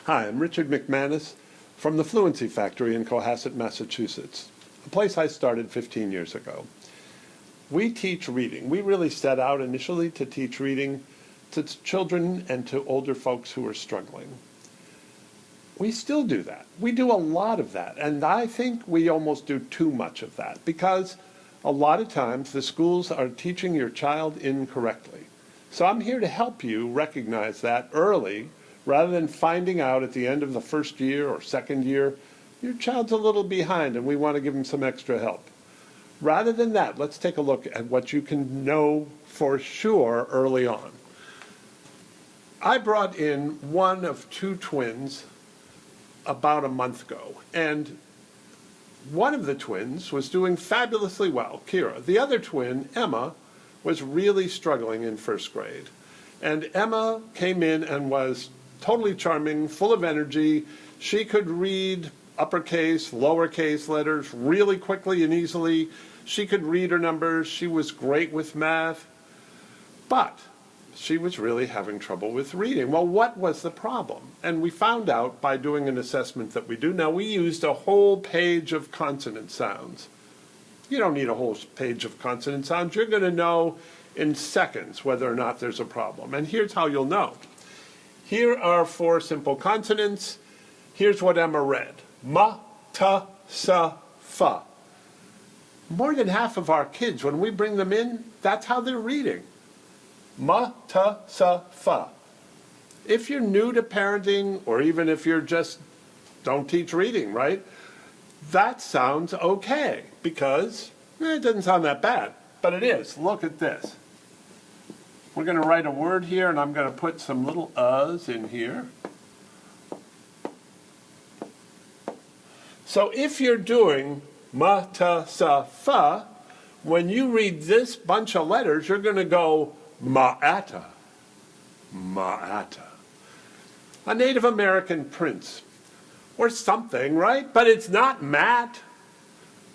Hi, I'm Richard McManus from the Fluency Factory in Cohasset, Massachusetts, a place I started 15 years ago. We teach reading. We really set out initially to teach reading to children and to older folks who are struggling. We still do that. We do a lot of that, and I think we almost do too much of that because a lot of times the schools are teaching your child incorrectly. So I'm here to help you recognize that early rather than finding out at the end of the first year or second year, your child's a little behind and we want to give them some extra help. Rather than that, let's take a look at what you can know for sure early on. I brought in one of two twins about a month ago, and one of the twins was doing fabulously well, Kira. The other twin, Emma, was really struggling in first grade. And Emma came in and was totally charming, full of energy. She could read uppercase, lowercase letters really quickly and easily. She could read her numbers. She was great with math. But she was really having trouble with reading. Well, what was the problem? And we found out by doing an assessment that we do. Now, we used a whole page of consonant sounds. You don't need a whole page of consonant sounds. You're going to know in seconds whether or not there's a problem. And here's how you'll know. Here are four simple consonants. Here's what Emma read. Ma, ta, sa, fa. More than half of our kids, when we bring them in, that's how they're reading. Ma, ta, sa, fa. If you're new to parenting, or even if you're just don't teach reading, right? That sounds okay, because it doesn't sound that bad, but it is. Look at this. We're going to write a word here, and I'm going to put some little uhs in here. So if you're doing ma, ta, sa, fa, when you read this bunch of letters, you're going to go ma'ata, ma'ata. A Native American prince, or something, right? But it's not Matt.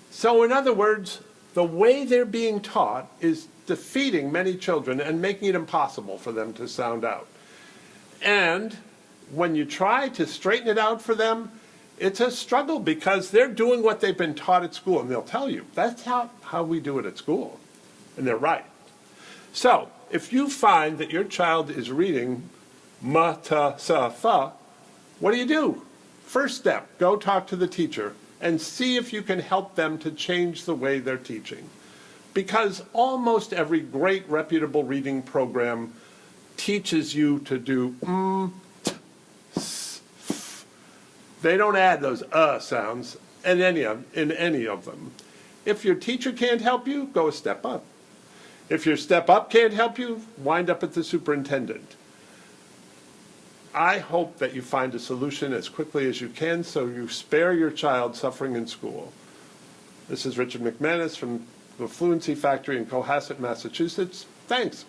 So in other words, the way they're being taught is defeating many children and making it impossible for them to sound out. And when you try to straighten it out for them, it's a struggle because they're doing what they've been taught at school, and they'll tell you, that's how we do it at school. And they're right. So if you find that your child is reading ma, ta, sa, fa, what do? First step, go talk to the teacher and see if you can help them to change the way they're teaching. Because almost every great reputable reading program teaches you to do t, s, f. They don't add those sounds in any of them. If your teacher can't help you, go a step up. If your step up can't help you, wind up at the superintendent. I hope that you find a solution as quickly as you can so you spare your child suffering in school. This is Richard McManus from the Fluency Factory in Cohasset, Massachusetts. Thanks.